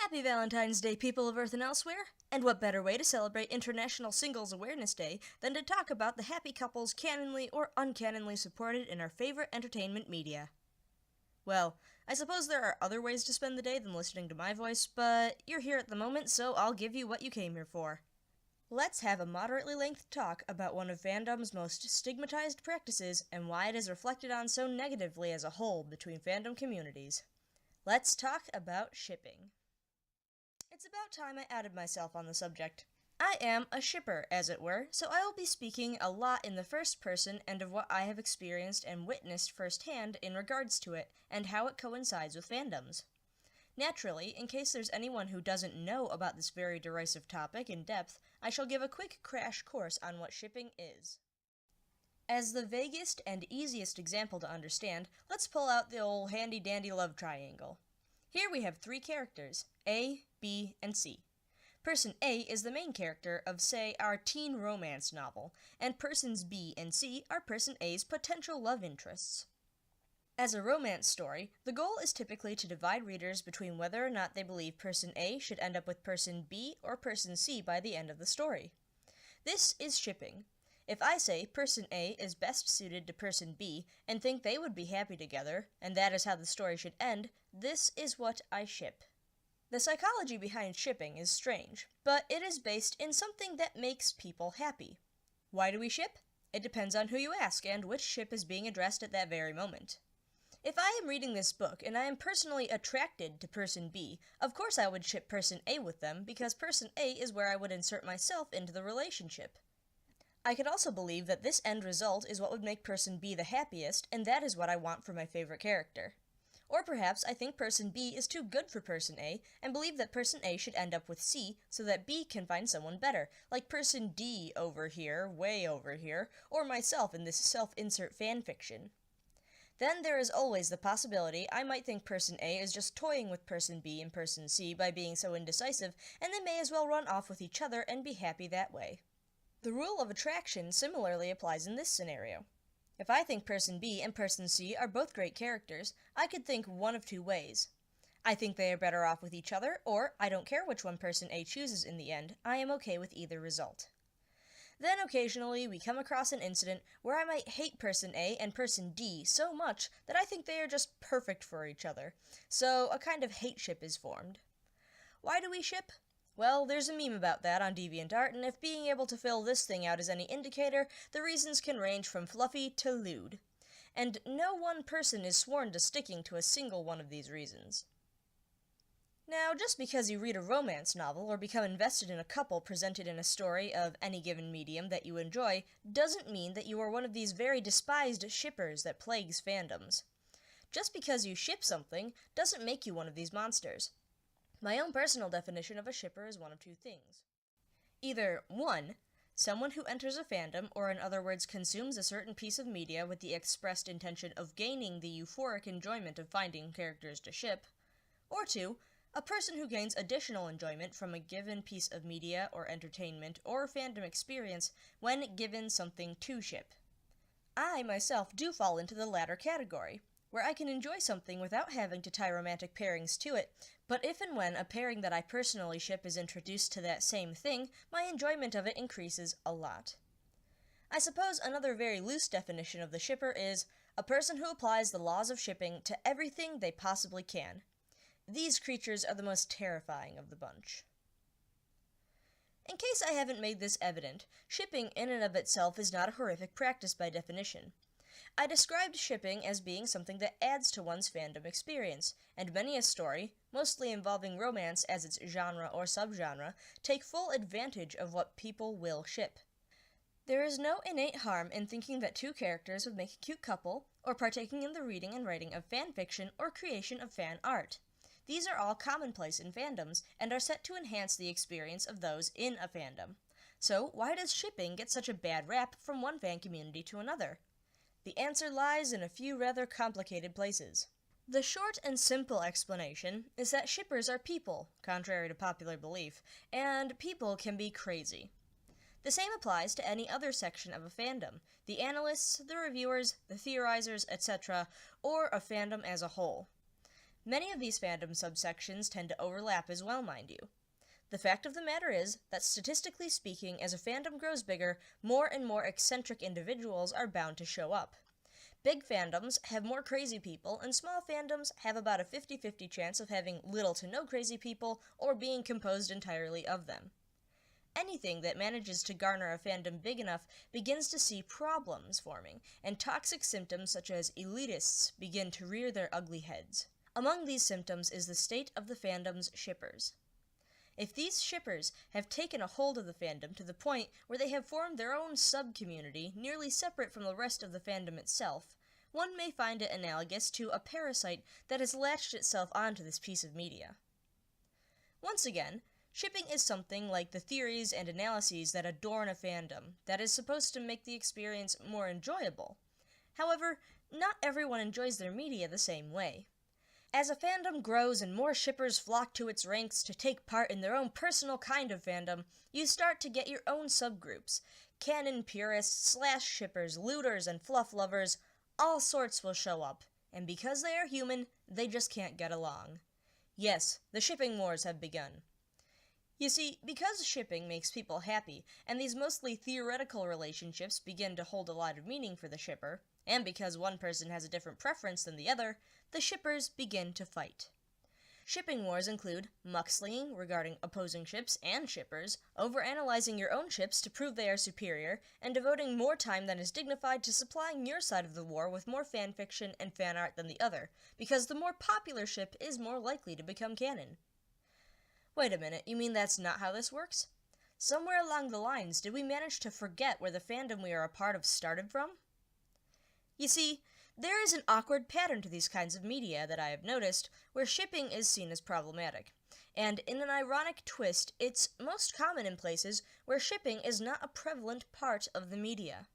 Happy Valentine's Day, people of Earth and elsewhere! And what better way to celebrate International Singles Awareness Day than to talk about the happy couples canonly or uncannonly supported in our favorite entertainment media? Well, I suppose there are other ways to spend the day than listening to my voice, but you're here at the moment, so I'll give you what you came here for. Let's have a moderately length talk about one of Fandom's most stigmatized practices and why it is reflected on so negatively as a whole between fandom communities. Let's talk about shipping. It's about time I outed myself on the subject. I am a shipper, as it were, so I will be speaking a lot in the first person and of what I have experienced and witnessed firsthand in regards to it, and how it coincides with fandoms. Naturally, in case there's anyone who doesn't know about this very derisive topic in depth, I shall give a quick crash course on what shipping is. As the vaguest and easiest example to understand, let's pull out the old handy-dandy love triangle. Here we have three characters, A, B, and C. Person A is the main character of, say, our teen romance novel, and persons B and C are person A's potential love interests. As a romance story, the goal is typically to divide readers between whether or not they believe person A should end up with person B or person C by the end of the story. This is shipping. If I say person A is best suited to person B and think they would be happy together, and that is how the story should end, this is what I ship. The psychology behind shipping is strange, but it is based in something that makes people happy. Why do we ship? It depends on who you ask and which ship is being addressed at that very moment. If I am reading this book and I am personally attracted to person B, of course I would ship person A with them because person A is where I would insert myself into the relationship. I could also believe that this end result is what would make person B the happiest, and that is what I want for my favorite character. Or perhaps I think person B is too good for person A, and believe that person A should end up with C so that B can find someone better, like person D over here, way over here, or myself in this self-insert fanfiction. Then there is always the possibility I might think person A is just toying with person B and person C by being so indecisive, and they may as well run off with each other and be happy that way. The rule of attraction similarly applies in this scenario. If I think person B and person C are both great characters, I could think one of two ways. I think they are better off with each other, or I don't care which one person A chooses in the end, I am okay with either result. Then occasionally we come across an incident where I might hate person A and person D so much that I think they are just perfect for each other, so a kind of hate ship is formed. Why do we ship? Well, there's a meme about that on DeviantArt, and if being able to fill this thing out is any indicator, the reasons can range from fluffy to lewd. And no one person is sworn to sticking to a single one of these reasons. Now, just because you read a romance novel or become invested in a couple presented in a story of any given medium that you enjoy, doesn't mean that you are one of these very despised shippers that plagues fandoms. Just because you ship something doesn't make you one of these monsters. My own personal definition of a shipper is one of two things. Either 1. Someone who enters a fandom, or in other words consumes a certain piece of media with the expressed intention of gaining the euphoric enjoyment of finding characters to ship. Or 2. A person who gains additional enjoyment from a given piece of media or entertainment or fandom experience when given something to ship. I, myself, do fall into the latter category, where I can enjoy something without having to tie romantic pairings to it, but if and when a pairing that I personally ship is introduced to that same thing, my enjoyment of it increases a lot. I suppose another very loose definition of the shipper is a person who applies the laws of shipping to everything they possibly can. These creatures are the most terrifying of the bunch. In case I haven't made this evident, shipping in and of itself is not a horrific practice by definition. I described shipping as being something that adds to one's fandom experience, and many a story, mostly involving romance as its genre or subgenre, take full advantage of what people will ship. There is no innate harm in thinking that two characters would make a cute couple, or partaking in the reading and writing of fan fiction or creation of fan art. These are all commonplace in fandoms, and are set to enhance the experience of those in a fandom. So why does shipping get such a bad rap from one fan community to another? The answer lies in a few rather complicated places. The short and simple explanation is that shippers are people, contrary to popular belief, and people can be crazy. The same applies to any other section of a fandom, the analysts, the reviewers, the theorizers, etc., or a fandom as a whole. Many of these fandom subsections tend to overlap as well, mind you. The fact of the matter is that statistically speaking, as a fandom grows bigger, more and more eccentric individuals are bound to show up. Big fandoms have more crazy people, and small fandoms have about a 50-50 chance of having little to no crazy people or being composed entirely of them. Anything that manages to garner a fandom big enough begins to see problems forming, and toxic symptoms such as elitists begin to rear their ugly heads. Among these symptoms is the state of the fandom's shippers. If these shippers have taken a hold of the fandom to the point where they have formed their own sub-community nearly separate from the rest of the fandom itself, one may find it analogous to a parasite that has latched itself onto this piece of media. Once again, shipping is something like the theories and analyses that adorn a fandom that is supposed to make the experience more enjoyable. However, not everyone enjoys their media the same way. As a fandom grows and more shippers flock to its ranks to take part in their own personal kind of fandom, you start to get your own subgroups. Canon purists, slash shippers, looters, and fluff lovers, all sorts will show up, and because they are human, they just can't get along. Yes, the shipping wars have begun. You see, because shipping makes people happy, and these mostly theoretical relationships begin to hold a lot of meaning for the shipper, and because one person has a different preference than the other, the shippers begin to fight. Shipping wars include mudslinging regarding opposing ships and shippers, overanalyzing your own ships to prove they are superior, and devoting more time than is dignified to supplying your side of the war with more fanfiction and fan art than the other, because the more popular ship is more likely to become canon. Wait a minute, you mean that's not how this works? Somewhere along the lines, did we manage to forget where the fandom we are a part of started from? You see, there is an awkward pattern to these kinds of media that I have noticed, where shipping is seen as problematic. And in an ironic twist, it's most common in places where shipping is not a prevalent part of the media.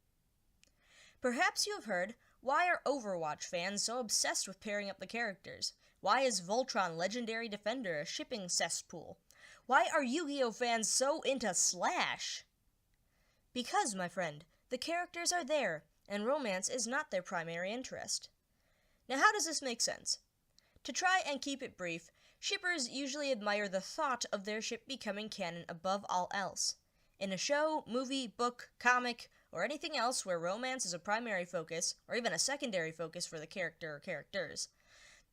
Perhaps you have heard, why are Overwatch fans so obsessed with pairing up the characters? Why is Voltron Legendary Defender a shipping cesspool? Why are Yu-Gi-Oh fans so into Slash? Because, my friend, the characters are there, and romance is not their primary interest. Now how does this make sense? To try and keep it brief, shippers usually admire the thought of their ship becoming canon above all else. In a show, movie, book, comic, or anything else where romance is a primary focus, or even a secondary focus for the character or characters,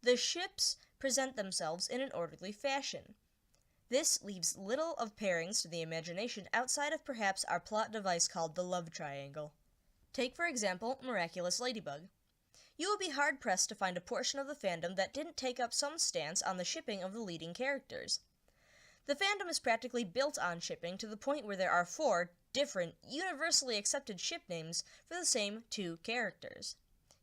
the ships present themselves in an orderly fashion. This leaves little of pairings to the imagination outside of perhaps our plot device called the love triangle. Take, for example, Miraculous Ladybug. You will be hard-pressed to find a portion of the fandom that didn't take up some stance on the shipping of the leading characters. The fandom is practically built on shipping to the point where there are 4 different, universally accepted ship names for the same 2 characters.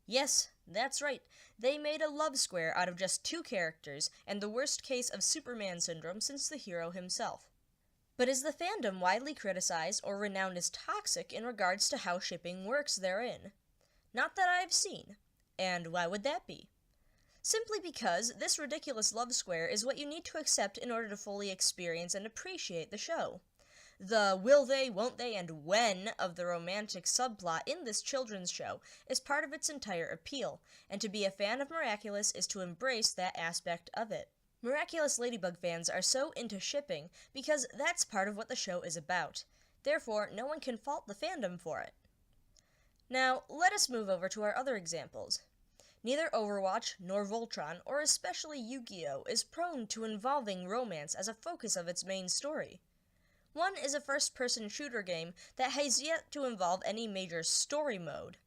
Yes, that's right, they made a love square out of just 2 characters, and the worst case of Superman syndrome since the hero himself. But is the fandom widely criticized or renowned as toxic in regards to how shipping works therein? Not that I have seen. And why would that be? Simply because this ridiculous love square is what you need to accept in order to fully experience and appreciate the show. The will they, won't they, and when of the romantic subplot in this children's show is part of its entire appeal, and to be a fan of Miraculous is to embrace that aspect of it. Miraculous Ladybug fans are so into shipping because that's part of what the show is about. Therefore, no one can fault the fandom for it. Now, let us move over to our other examples. Neither Overwatch nor Voltron, or especially Yu-Gi-Oh, is prone to involving romance as a focus of its main story. One is a first-person shooter game that has yet to involve any major story mode.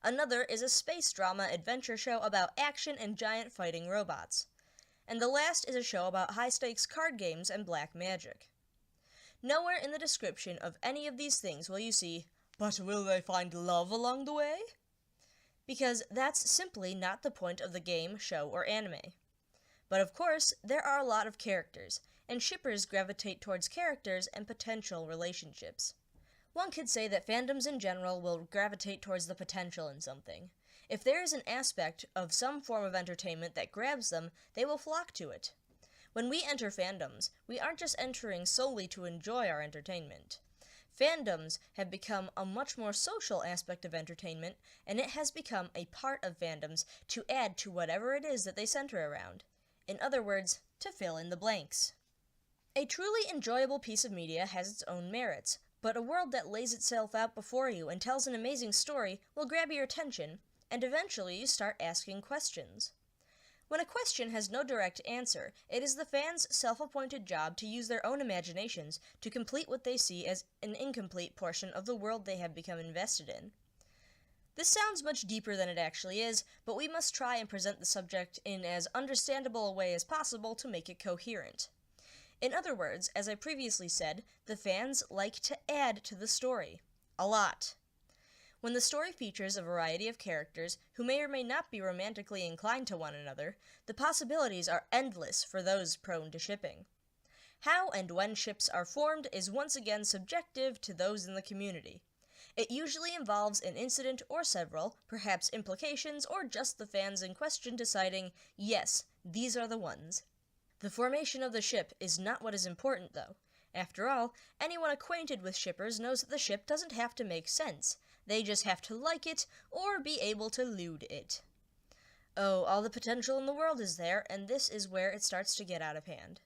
Another is a space drama adventure show about action and giant fighting robots. And the last is a show about high-stakes card games and black magic. Nowhere in the description of any of these things will you see, "But will they find love along the way?" Because that's simply not the point of the game, show, or anime. But of course, there are a lot of characters, and shippers gravitate towards characters and potential relationships. One could say that fandoms in general will gravitate towards the potential in something. If there is an aspect of some form of entertainment that grabs them, they will flock to it. When we enter fandoms, we aren't just entering solely to enjoy our entertainment. Fandoms have become a much more social aspect of entertainment, and it has become a part of fandoms to add to whatever it is that they center around. In other words, to fill in the blanks. A truly enjoyable piece of media has its own merits, but a world that lays itself out before you and tells an amazing story will grab your attention, and eventually you start asking questions. When a question has no direct answer, it is the fans' self-appointed job to use their own imaginations to complete what they see as an incomplete portion of the world they have become invested in. This sounds much deeper than it actually is, but we must try and present the subject in as understandable a way as possible to make it coherent. In other words, as I previously said, the fans like to add to the story. A lot. When the story features a variety of characters who may or may not be romantically inclined to one another, the possibilities are endless for those prone to shipping. How and when ships are formed is once again subjective to those in the community. It usually involves an incident or several, perhaps implications, or just the fans in question deciding, yes, these are the ones. The formation of the ship is not what is important, though. After all, anyone acquainted with shippers knows that the ship doesn't have to make sense. They just have to like it, or be able to lewd it. Oh, all the potential in the world is there, and this is where it starts to get out of hand.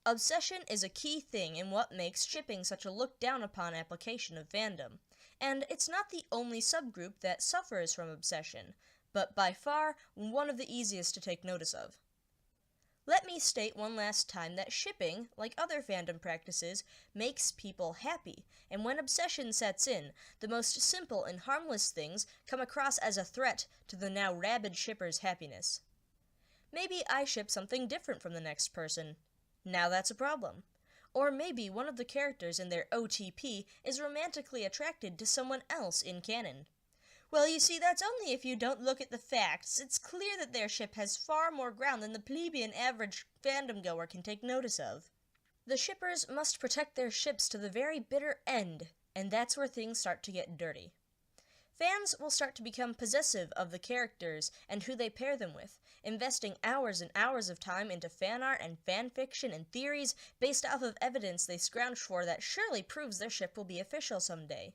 Obsession is a key thing in what makes shipping such a looked-down-upon application of fandom, and it's not the only subgroup that suffers from obsession, but by far one of the easiest to take notice of. Let me state one last time that shipping, like other fandom practices, makes people happy, and when obsession sets in, the most simple and harmless things come across as a threat to the now rabid shipper's happiness. Maybe I ship something different from the next person. Now that's a problem. Or maybe one of the characters in their OTP is romantically attracted to someone else in canon. Well, you see, that's only if you don't look at the facts. It's clear that their ship has far more ground than the plebeian average fandom goer can take notice of. The shippers must protect their ships to the very bitter end, and that's where things start to get dirty. Fans will start to become possessive of the characters and who they pair them with, investing hours and hours of time into fan art and fan fiction and theories based off of evidence they scrounge for that surely proves their ship will be official someday.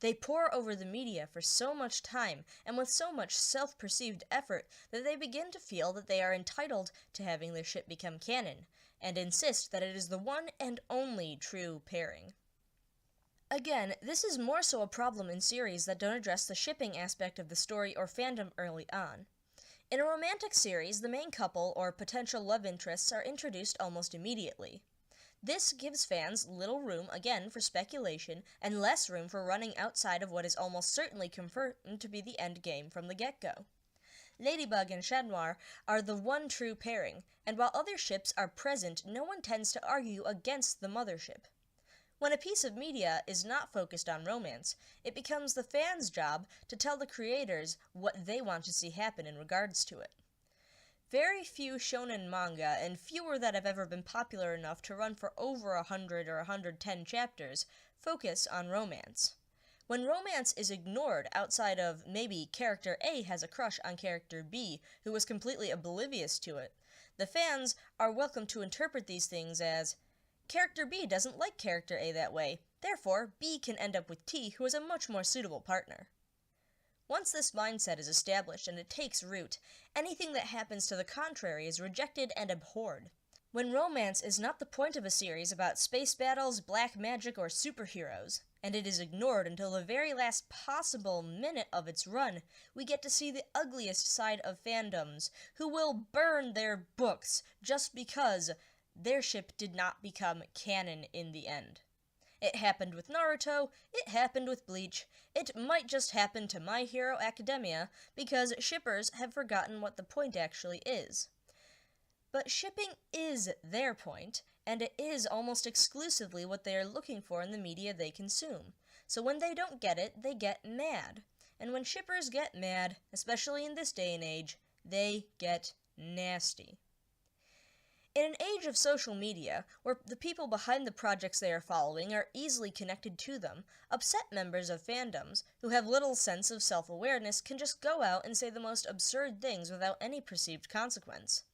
They pore over the media for so much time and with so much self-perceived effort that they begin to feel that they are entitled to having their ship become canon, and insist that it is the one and only true pairing. Again, this is more so a problem in series that don't address the shipping aspect of the story or fandom early on. In a romantic series, the main couple or potential love interests are introduced almost immediately. This gives fans little room, again, for speculation, and less room for running outside of what is almost certainly confirmed to be the end game from the get-go. Ladybug and Chat Noir are the one true pairing, and while other ships are present, no one tends to argue against the mothership. When a piece of media is not focused on romance, it becomes the fans' job to tell the creators what they want to see happen in regards to it. Very few shonen manga, and fewer that have ever been popular enough to run for over 100 or 110 chapters, focus on romance. When romance is ignored outside of maybe character A has a crush on character B who was completely oblivious to it, the fans are welcome to interpret these things as, character B doesn't like character A that way, therefore B can end up with T, who is a much more suitable partner. Once this mindset is established and it takes root, anything that happens to the contrary is rejected and abhorred. When romance is not the point of a series about space battles, black magic, or superheroes, and it is ignored until the very last possible minute of its run, we get to see the ugliest side of fandoms, who will burn their books just because their ship did not become canon in the end. It happened with Naruto, it happened with Bleach, it might just happen to My Hero Academia, because shippers have forgotten what the point actually is. But shipping is their point, and it is almost exclusively what they are looking for in the media they consume. So when they don't get it, they get mad. And when shippers get mad, especially in this day and age, they get nasty. In an age of social media, where the people behind the projects they are following are easily connected to them, upset members of fandoms, who have little sense of self-awareness, can just go out and say the most absurd things without any perceived consequence.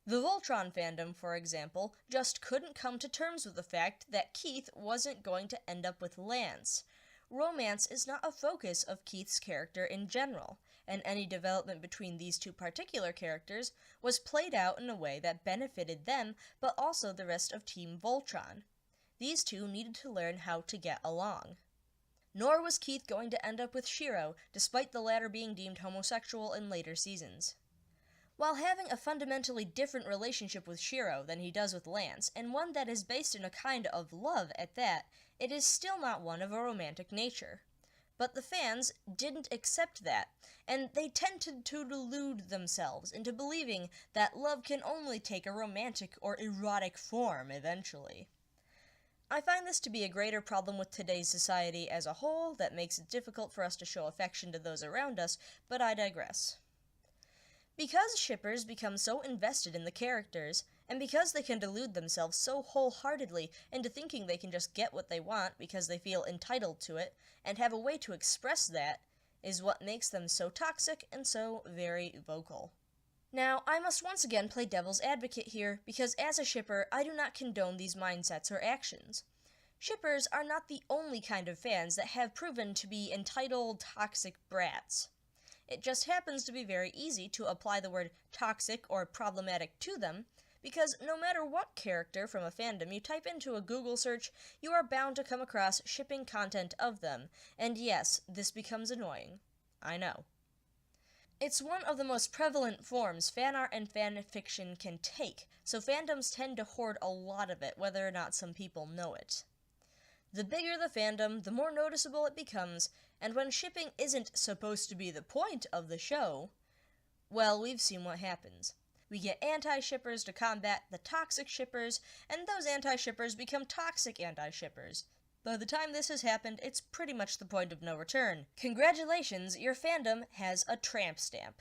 The Voltron fandom, for example, just couldn't come to terms with the fact that Keith wasn't going to end up with Lance, romance is not a focus of Keith's character in general, and any development between these two particular characters was played out in a way that benefited them, but also the rest of Team Voltron. These two needed to learn how to get along. Nor was Keith going to end up with Shiro, despite the latter being deemed homosexual in later seasons. While having a fundamentally different relationship with Shiro than he does with Lance, and one that is based in a kind of love at that, it is still not one of a romantic nature. But the fans didn't accept that, and they tended to delude themselves into believing that love can only take a romantic or erotic form eventually. I find this to be a greater problem with today's society as a whole that makes it difficult for us to show affection to those around us, but I digress. Because shippers become so invested in the characters, and because they can delude themselves so wholeheartedly into thinking they can just get what they want because they feel entitled to it, and have a way to express that, is what makes them so toxic and so very vocal. Now, I must once again play devil's advocate here, because as a shipper, I do not condone these mindsets or actions. Shippers are not the only kind of fans that have proven to be entitled, toxic brats. It just happens to be very easy to apply the word toxic or problematic to them, because no matter what character from a fandom you type into a Google search, you are bound to come across shipping content of them, and yes, this becomes annoying. I know. It's one of the most prevalent forms fan art and fan fiction can take, so fandoms tend to hoard a lot of it, whether or not some people know it. The bigger the fandom, the more noticeable it becomes, and when shipping isn't supposed to be the point of the show, well, we've seen what happens. We get anti-shippers to combat the toxic shippers, and those anti-shippers become toxic anti-shippers. By the time this has happened, it's pretty much the point of no return. Congratulations, your fandom has a tramp stamp.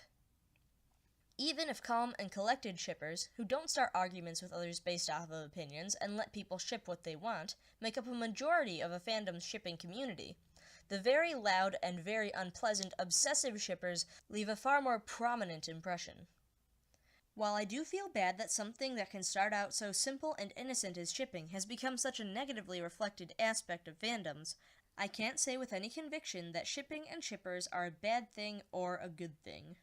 Even if calm and collected shippers, who don't start arguments with others based off of opinions and let people ship what they want, make up a majority of a fandom's shipping community, the very loud and very unpleasant obsessive shippers leave a far more prominent impression. While I do feel bad that something that can start out so simple and innocent as shipping has become such a negatively reflected aspect of fandoms, I can't say with any conviction that shipping and shippers are a bad thing or a good thing.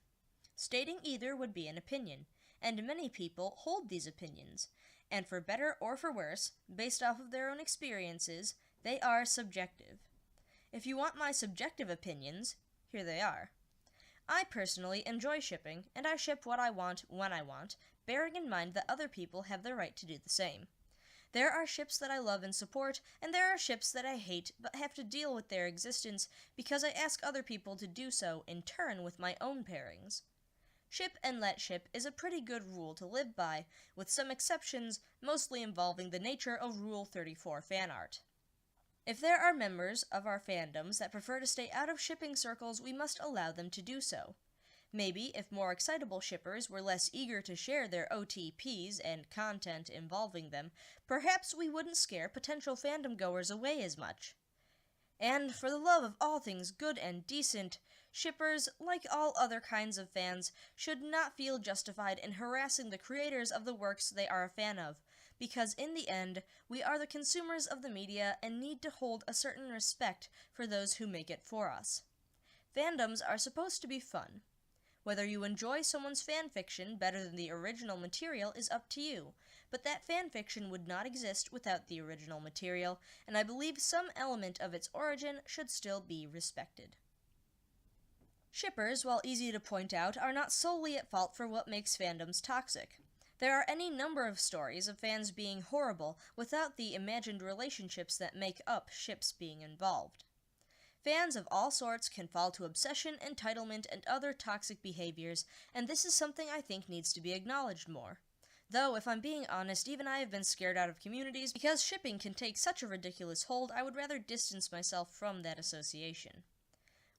Stating either would be an opinion, and many people hold these opinions, and for better or for worse, based off of their own experiences, they are subjective. If you want my subjective opinions, here they are. I personally enjoy shipping, and I ship what I want when I want, bearing in mind that other people have the right to do the same. There are ships that I love and support, and there are ships that I hate but have to deal with their existence because I ask other people to do so in turn with my own pairings. Ship and let ship is a pretty good rule to live by, with some exceptions mostly involving the nature of Rule 34 fan art. If there are members of our fandoms that prefer to stay out of shipping circles, we must allow them to do so. Maybe if more excitable shippers were less eager to share their OTPs and content involving them, perhaps we wouldn't scare potential fandom goers away as much. And for the love of all things good and decent, shippers, like all other kinds of fans, should not feel justified in harassing the creators of the works they are a fan of, because in the end, we are the consumers of the media and need to hold a certain respect for those who make it for us. Fandoms are supposed to be fun. Whether you enjoy someone's fanfiction better than the original material is up to you, but that fanfiction would not exist without the original material, and I believe some element of its origin should still be respected. Shippers, while easy to point out, are not solely at fault for what makes fandoms toxic. There are any number of stories of fans being horrible without the imagined relationships that make up ships being involved. Fans of all sorts can fall to obsession, entitlement, and other toxic behaviors, and this is something I think needs to be acknowledged more. Though, if I'm being honest, even I have been scared out of communities because shipping can take such a ridiculous hold, I would rather distance myself from that association.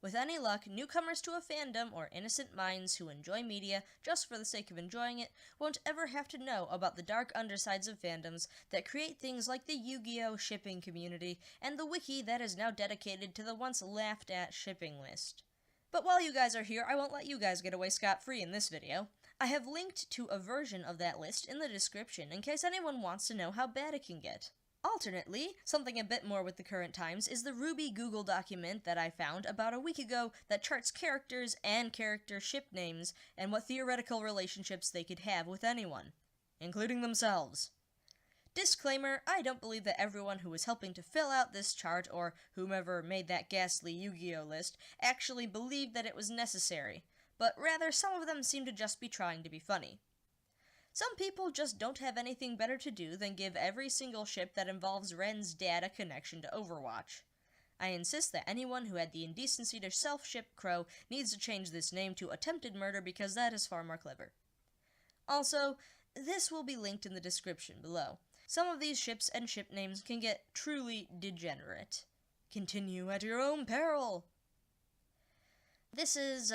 With any luck, newcomers to a fandom or innocent minds who enjoy media just for the sake of enjoying it won't ever have to know about the dark undersides of fandoms that create things like the Yu-Gi-Oh! Shipping community and the wiki that is now dedicated to the once laughed-at shipping list. But while you guys are here, I won't let you guys get away scot-free in this video. I have linked to a version of that list in the description in case anyone wants to know how bad it can get. Alternately, something a bit more with the current times is the Ruby Google document that I found about a week ago that charts characters and character ship names and what theoretical relationships they could have with anyone, including themselves. Disclaimer, I don't believe that everyone who was helping to fill out this chart or whomever made that ghastly Yu-Gi-Oh list actually believed that it was necessary, but rather some of them seem to just be trying to be funny. Some people just don't have anything better to do than give every single ship that involves Ren's dad a connection to Overwatch. I insist that anyone who had the indecency to self-ship Crow needs to change this name to Attempted Murder because that is far more clever. Also, this will be linked in the description below. Some of these ships and ship names can get truly degenerate. Continue at your own peril! This is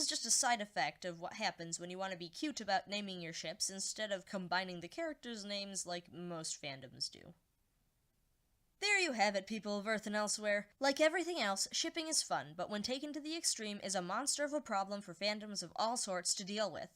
just a side effect of what happens when you want to be cute about naming your ships instead of combining the characters' names like most fandoms do. There you have it, people of Earth and elsewhere. Like everything else, shipping is fun, but when taken to the extreme is a monster of a problem for fandoms of all sorts to deal with.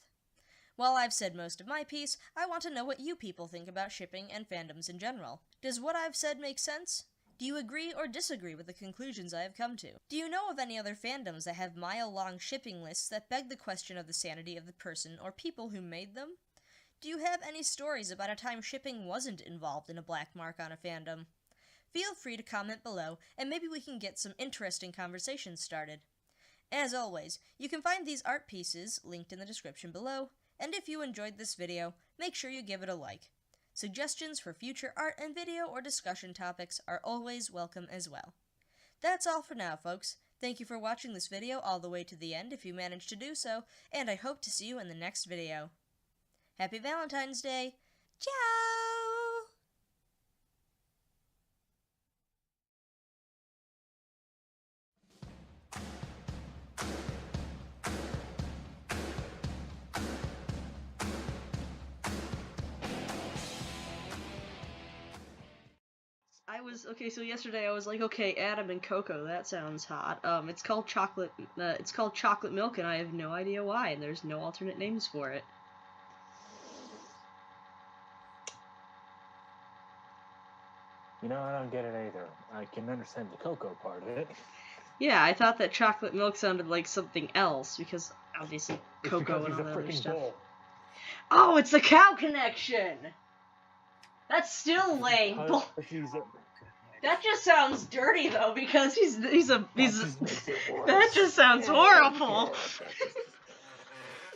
While I've said most of my piece, I want to know what you people think about shipping and fandoms in general. Does what I've said make sense? Do you agree or disagree with the conclusions I have come to? Do you know of any other fandoms that have mile-long shipping lists that beg the question of the sanity of the person or people who made them? Do you have any stories about a time shipping wasn't involved in a black mark on a fandom? Feel free to comment below, and maybe we can get some interesting conversations started. As always, you can find these art pieces linked in the description below, and if you enjoyed this video, make sure you give it a like. Suggestions for future art and video or discussion topics are always welcome as well. That's all for now, folks. Thank you for watching this video all the way to the end if you managed to do so, and I hope to see you in the next video. Happy Valentine's Day! Ciao! So yesterday I was like, okay, Adam and Coco, that sounds hot. It's called chocolate milk, and I have no idea why, and there's no alternate names for it. You know, I don't get it either. I can understand the cocoa part of it. Yeah, I thought that chocolate milk sounded like something else, because obviously cocoa and all that other stuff. Bull. Oh, it's the cow connection! That's still lame. That just sounds dirty though, because he's that just sounds horrible.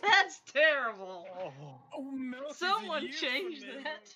That's terrible. Someone change that.